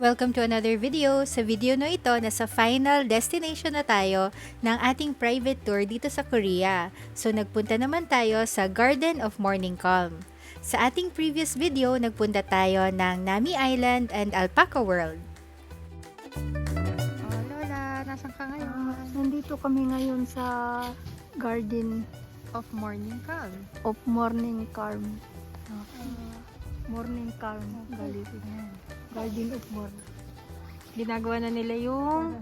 Welcome to another video. Sa video na ito, nasa final destination na tayo ng ating private tour dito sa Korea. So nagpunta naman tayo sa Garden of Morning Calm. Sa ating previous video, nagpunta tayo ng Nami Island and Alpaca World. Oh, Lola, nasan ka ngayon? Nandito kami ngayon sa Garden Of Morning Calm. of Morning Calm. Morning Calm. Garden of Morning. Ginagawa na nila yung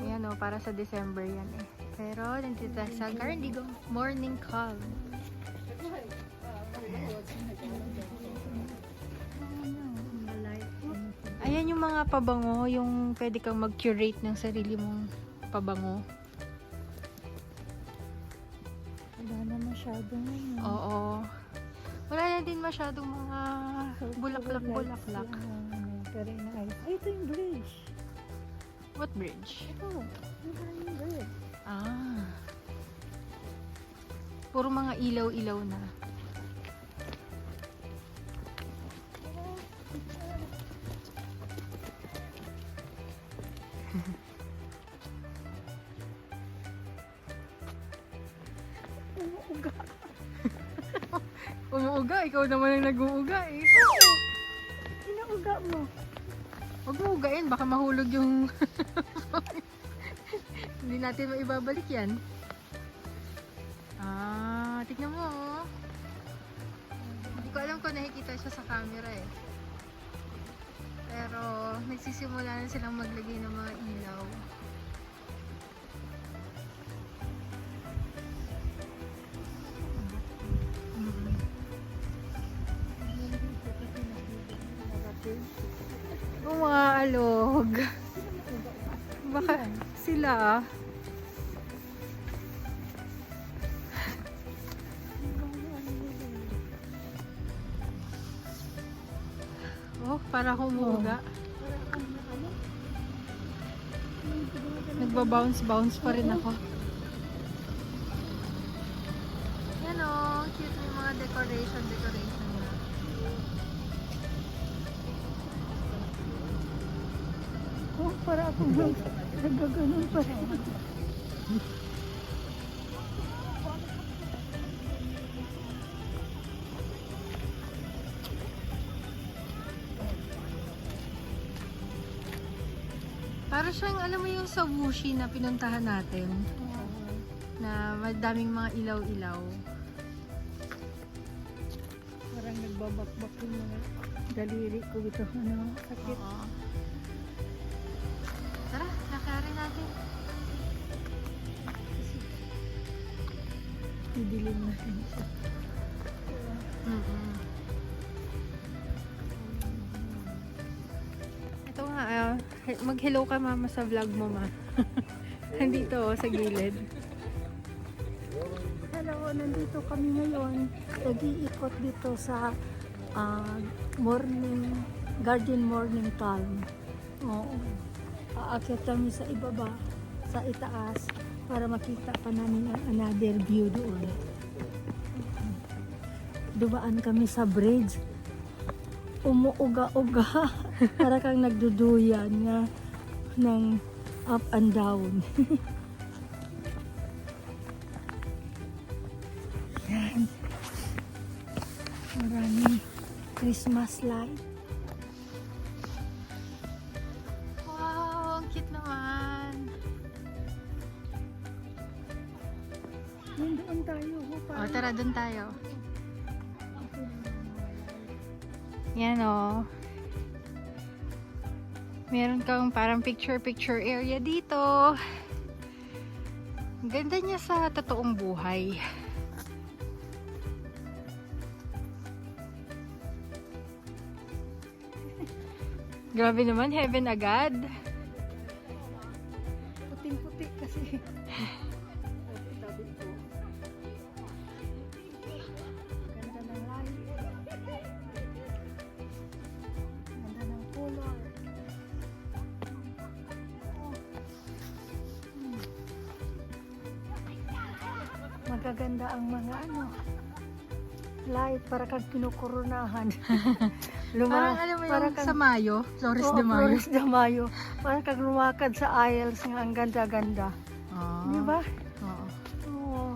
ayan o, para sa December yan eh. Pero nandito tayo sa Garden of Morning Calm. Ayan yung mga pabango, yung pwede kang mag-curate ng sarili mong pabango. Wala na masyadong Oo. Wala na din masyadong mga bulaklak-bulaklak. Ay, ito yung bridge. What bridge? Ito. Yung bridge. Ah. Puro mga ilaw-ilaw na. Umuuga. Umuuga, ikaw naman ang nag-uuga eh. Inauga mo. Huwag mo ugain, baka mahulog yung... Hindi natin maibabalik yan. Ah, tignan mo oh. Hindi ko alam kung nakikita siya sa camera eh. Pero nagsisimula na silang maglagay ng mga ilaw. Oh, mga alog. Baka sila. Oh, para humuga. Nagba-bounce pa rin ako. Yan oh, cute yung mga decoration na. Oh, para ako nagaganon pa rin. Para siyang, alam mo yung sa Wuxi na pinuntahan natin, na madaming mga ilaw-ilaw. Parang nagbabakbak yung mga daliri ko ito. Ano, sakit. Oo. Tara, lakarin natin. Didilim na rin siya. Ito nga, mag-hello ka mama sa vlog mo ma. Nandito oh, sa gilid. Hello, nandito kami ngayon. Nag-iikot dito sa Garden Morning Calm. Oo. Aakyat kami sa ibaba, sa itaas, para makita pa namin ang another view doon. Dumaan kami sa bridge. Umuuga-uga. Para kang nagduduyan nga ng up and down. Yan. Maraming Christmas light. Wow, ang cute naman. Doon tayo. O, tara, dun tayo. Yan o. Meron kang parang picture-picture area dito. Ang ganda niya sa totoong buhay. Grabe naman, heaven agad. Puting-puti kasi. Ganda ng light. Ganda ng color. Magaganda ang mga light, para kang kinukoronahan. Parang alam mo yung sa Mayo, Flores Oo, de Mayo. Flores de Mayo. Para kang lumakad sa aisles nga ang ganda-ganda. Ah, Di ba? Oo. Oo.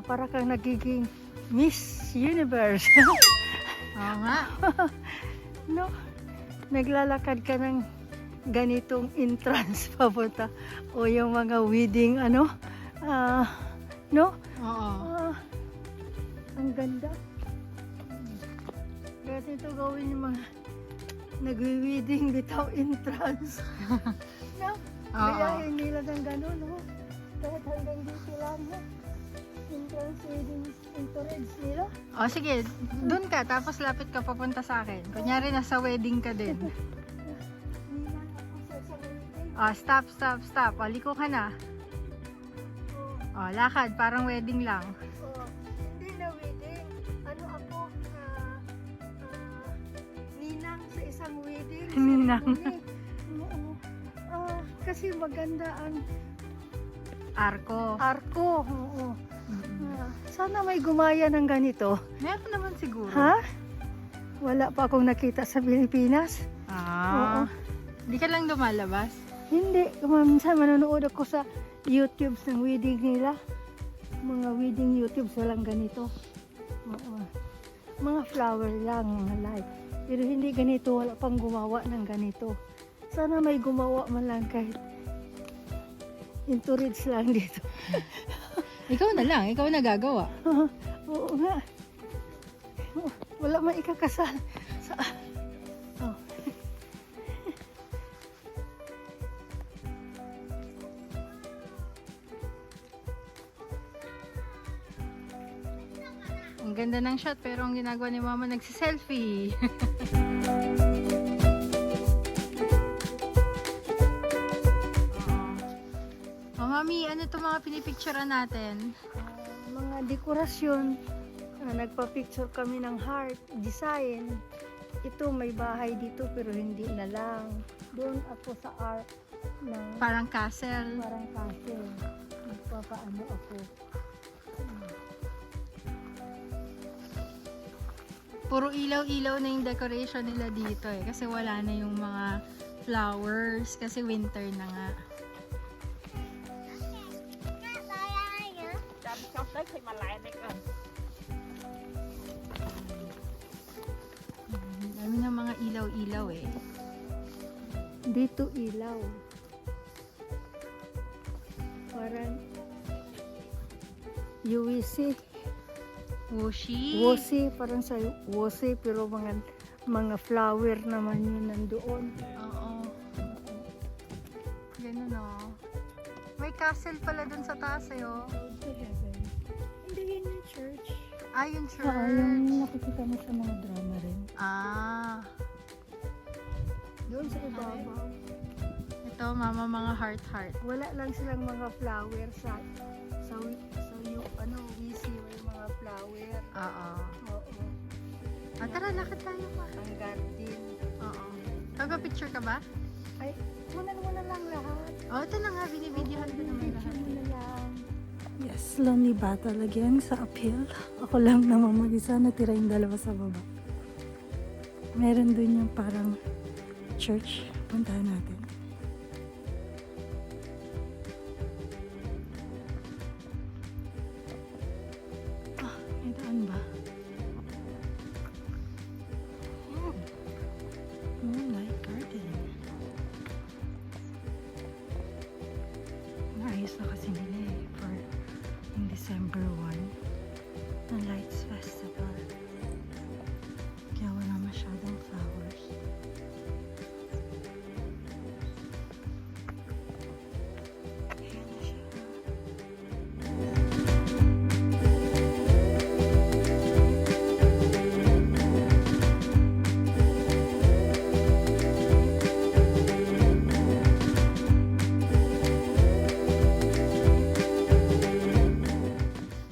Para kang nagiging Miss Universe. Oo nga. No? Naglalakad ka ng ganitong entrance papunta o yung mga wedding no? Oo. Ang ganda. Ganito gawin yung mga nagwi-wedding without entrance. No? Oo. Gayahin nila ng gano'n, no? Kahit hanggang dito lang, no? Entrance wedding entourage nila. O sige, dun ka, tapos lapit ka papunta sa akin. Kunyari nasa wedding ka din. Nila ako sa wedding. O, stop. O, liko ka na. O, lakad, parang wedding lang. Hindi na wedding. Ano ako, ninang sa isang wedding. Ninang. ceremony. Oo. Kasi maganda ang Arko. arko. Oo. Sana may gumaya ng ganito. Meron naman siguro. Ha? Wala pa akong nakita sa Pilipinas. Oo. Di ka lang lumalabas. Hindi. Minsan manonood ako sa YouTube ng wedding nila. Mga wedding YouTube walang ganito. Oo. Mga flower lang, mga light. Pero hindi ganito, wala pang gumawa ng ganito. Sana may gumawa man lang kahit entourage lang dito. Ikaw na lang, ikaw na gagawa. Oo nga. Wala man ikakasal. Oh. Ang ganda ng shot pero ang ginagawa ni mama nagsiselfie. Oh, mami, ano to mga pinipicturean natin? Mga dekorasyon. Nagpa-picture kami ng heart design. Ito may bahay dito pero hindi na lang. Doon ako sa art ng Parang castle. parang castle. Nagpapaano ako. Puro ilaw-ilaw na yung decoration nila dito eh. Kasi wala na yung mga flowers. Kasi winter na nga. Dami ng mga ilaw-ilaw eh. Dito ilaw. Parang UWC. Wushi. Wosi, parang sa wosi pero mga flower naman yun nandoon. Oo. Ganun oh. May castle pala dun sa taas eh oh. Hindi yun yung church. Ah, yung church. Oo, yung nakikita mo sa mga drama rin. Ah. Doon sa ibabaw. Ito, mama, mga heart-heart. Wala lang silang mga flower sa yung wisi may mga flower. Oo. Oo. Ah, tara, lakad tayo pa. Ang garden. Oo. Pagpa-picture ka ba? Ay, muna lang lahat. Oh, ito na nga, binibidyohan ko naman lahat. Picture mo na lang. Yes, lonely battle again sa uphill. Ako lang naman mag-isa, natira yung dalawa sa baba. Meron dun yung parang church. Puntahan natin. Ah, may daan ba? Oh, Moonlight Garden. Naayos na kasi nila eh for yung December 1 na Lights Festival. Kaya wala masyadong flowers. Ayan na siya.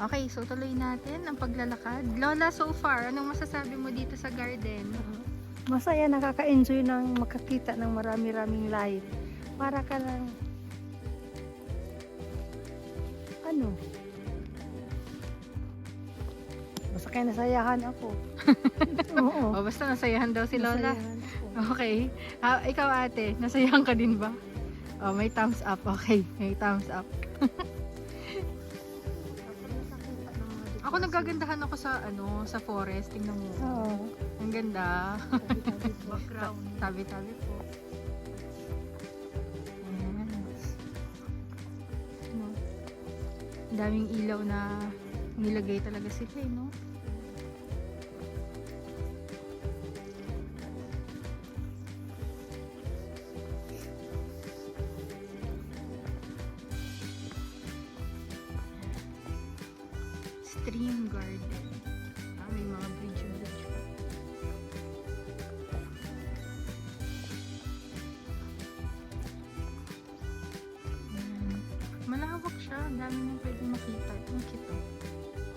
Okay, so tuloy natin ang paglalakad. Lola, so far, anong masasabi mo dito sa garden? Masaya, nakaka-enjoy ng makakita ng marami-raming light. Para ka lang, Basta kaya nasayahan ako. Oo. O, basta nasayahan daw si Lola. Nasayahan ako. Okay. Ikaw ate, nasayahan ka din ba? Oh, may thumbs up. Okay, may thumbs up. Ako nagagandahan ako sa sa forest. Tingnan mo. Oo. Ang ganda. Tabi-tabi po. Tabi-tabi po. Ayan. Ano? Ang daming ilaw na nilagay talaga sila, no? Stream garden. May mga bridge pa. Ayan. Malawak siya. Ang dami mong pwede makita. Ang cute, oh.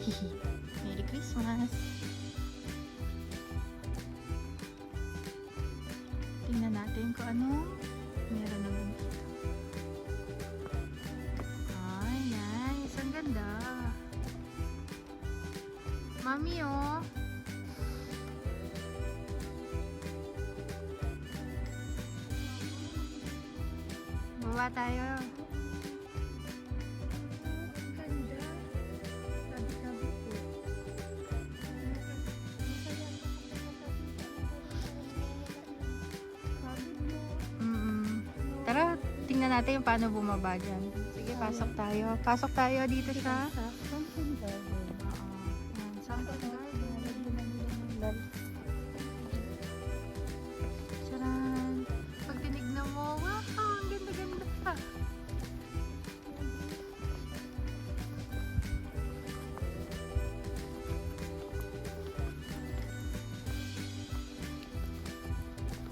Hihi. Merry Christmas! Tingnan natin kung ano meron naman dito. Ay, nice. Ang ganda. Mami, oh. Baba tayo. Ganda. Tabi-tabi po. Tara, tingnan natin yung paano bumaba dyan. Sige, pasok tayo. Pasok tayo dito sa... Something garden. Oo. Yan, something garden. Charan! Pag tinignan mo, wow! Ang ganda-ganda pa!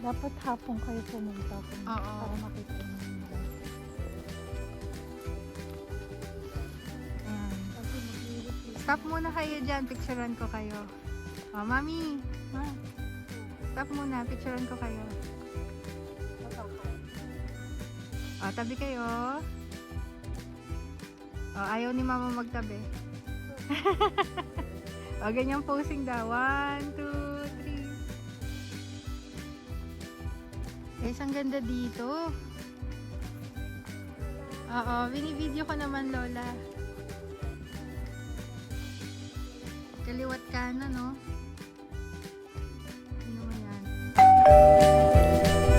Dapat hapon kayo pumunta Oo. para makita nyo nila. Ayan. Stop muna kayo dyan. Picturean ko kayo. Oh, Mami! Ma. Stop muna. Picturean ko kayo. Oh, tabi kayo. Oh, ayaw ni Mama magtabi. Oh, ganyan posing daw. 1, 2, 3. Guys, ang ganda dito. Oo, binibideo ko naman, Lola. Kaliwat kanan, no? Ano mo yan?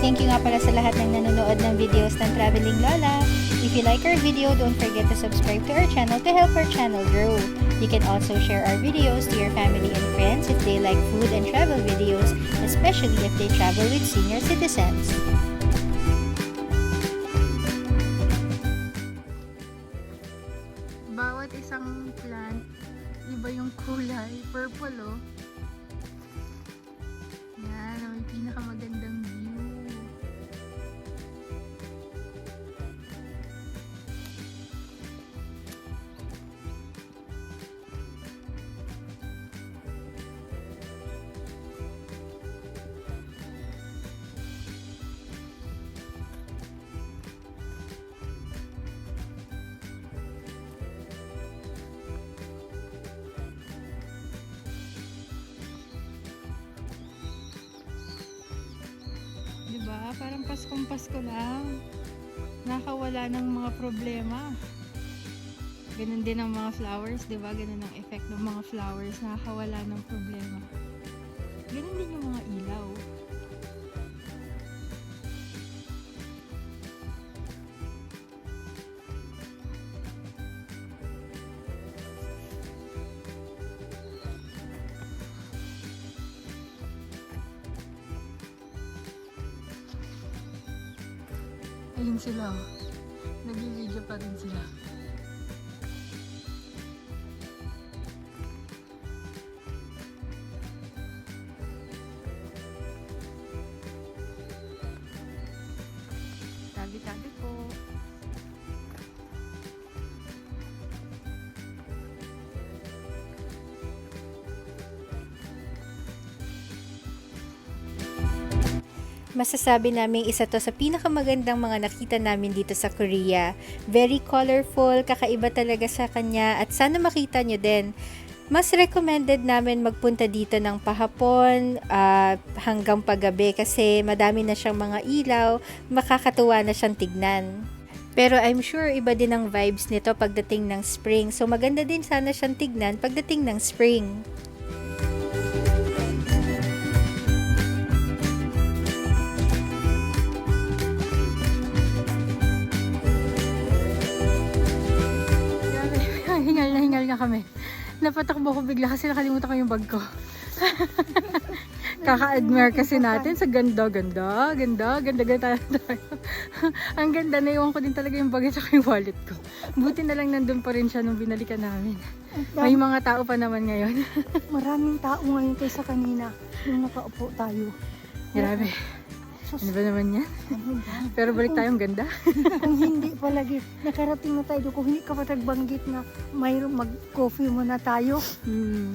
Thank you nga pala sa lahat ng nanonood ng videos ng Traveling Lola. If you like our video, don't forget to subscribe to our channel to help our channel grow. You can also share our videos to your family and friends if they like food and travel videos, especially if they travel with senior citizens. Bawat isang plant, iba yung kulay. Purple, oh. Yan, may pinakamagandang view. Diba? Parang Paskong-Pasko lang. Nakawala ng mga problema. Ganun din ang mga flowers, diba? Ganun ang effect ng mga flowers. Nakawala ng problema. Ganun din yung mga ilaw. Ayun sila. Nag-video pa rin sila. Tabi-tabi po. Masasabi namin isa to sa pinakamagandang mga nakita namin dito sa Korea. Very colorful, kakaiba talaga sa kanya at sana makita nyo din. Mas recommended namin magpunta dito ng pahapon hanggang paggabi kasi madami na siyang mga ilaw, makakatuwa na siyang tignan. Pero I'm sure iba din ang vibes nito pagdating ng spring. So maganda din sana siyang tignan pagdating ng spring. Hingal na kami. Napatakbo ko bigla kasi nakalimutan ko yung bag ko. Kaka-admire kasi natin sa ganda tayo. Ang ganda na iwan ko din talaga yung bag at saka yung wallet ko. Buti na lang nandun pa rin siya nung binalikan namin. May mga tao pa naman ngayon. Maraming tao ngayon kaysa kanina nung nakaupo tayo. Grabe. Ano ba naman yan? Pero balik tayong ganda. Kung hindi palagi, nakarating na tayo. Kung hindi ka pa nagbanggit na mayroong mag-coffee muna tayo.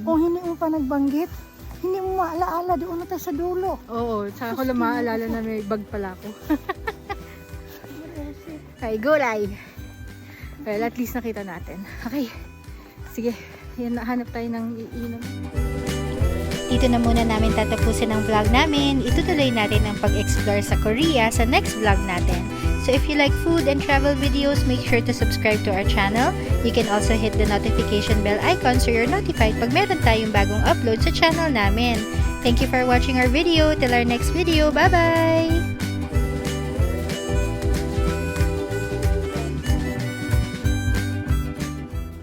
Kung hindi mo pa nagbanggit, hindi mo maalaala doon na tayo sa dulo. Oo, saka ko lang maaalala na may bag pala ako. Ay, gulay! Well, at least nakita natin. Okay, sige. Yan, hanap tayo ng iinom. Dito na muna namin tatapusin ang vlog namin. Itutuloy natin ang pag-explore sa Korea sa next vlog natin. So if you like food and travel videos, make sure to subscribe to our channel. You can also hit the notification bell icon so you're notified pag meron tayong bagong upload sa channel namin. Thank you for watching our video. Till our next video. Bye-bye!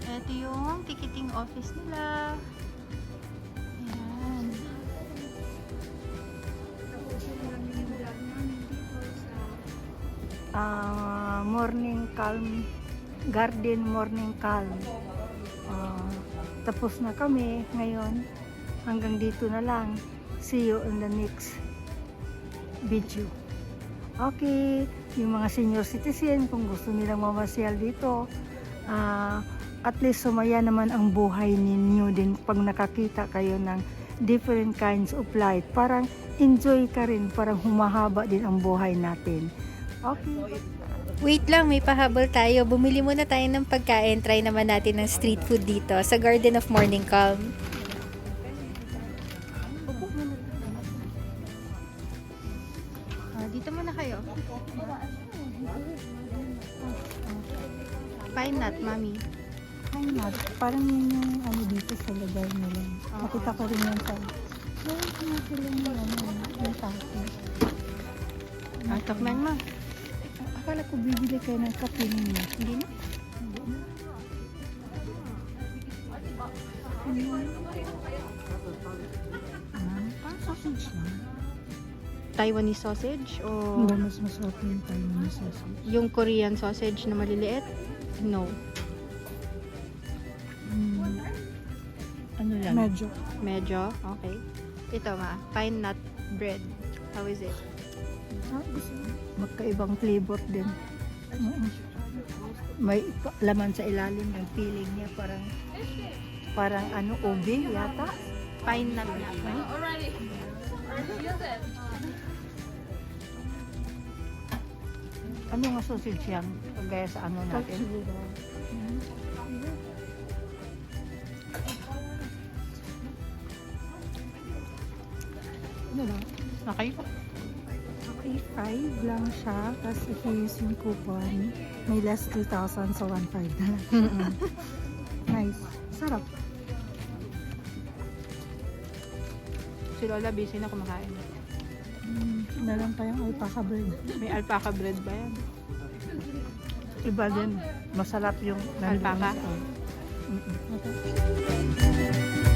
Ito yung ticketing office nila. Ayan. Morning calm, garden morning calm. Tapos na kami ngayon. Hanggang dito na lang. See you in the next video. Okay, yung mga senior citizen, kung gusto nilang mamasyal dito, at least sumaya naman ang buhay ninyo din pag nakakita kayo ng different kinds of light. Parang enjoy ka rin, parang humahaba din ang buhay natin. Okay. Wait lang, may pahabol tayo. Bumili muna tayo ng pagkain. Try naman natin ng street food dito sa Garden of Morning Calm. Dito muna kayo. Pine nut, mami. Ay, parang yun yung ano dito sa lugar nila. Nakita ko rin yan sa... Meron ko na sila yung taco. Takman mo. Akala ko bibili kayo ng kape ninyo. Hindi na? Parang sausage lang. Taiwanese sausage o Hindi, mas masarap yung Taiwanese sausage. yung Korean sausage na maliliit? No. Ano lang? Medyo. Medyo? Okay. Ito ma, pine nut bread. How is it? Magkaibang flavor din. May laman sa ilalim ng feeling niya parang ano ube yata. Pine nut na. Ano nga sausage yan? Kagaya sa ano natin? Ano lang? Okay. Okay, 5 lang siya. Tapos if you use yung coupon, may less 2,000 so 1,500 na lang. Nice. Sarap. Si Lola busy na kumakain. Nalang pa yung alpaca bread. May alpaca bread ba yan? Iba din. Masarap yung Alpaca? Okay.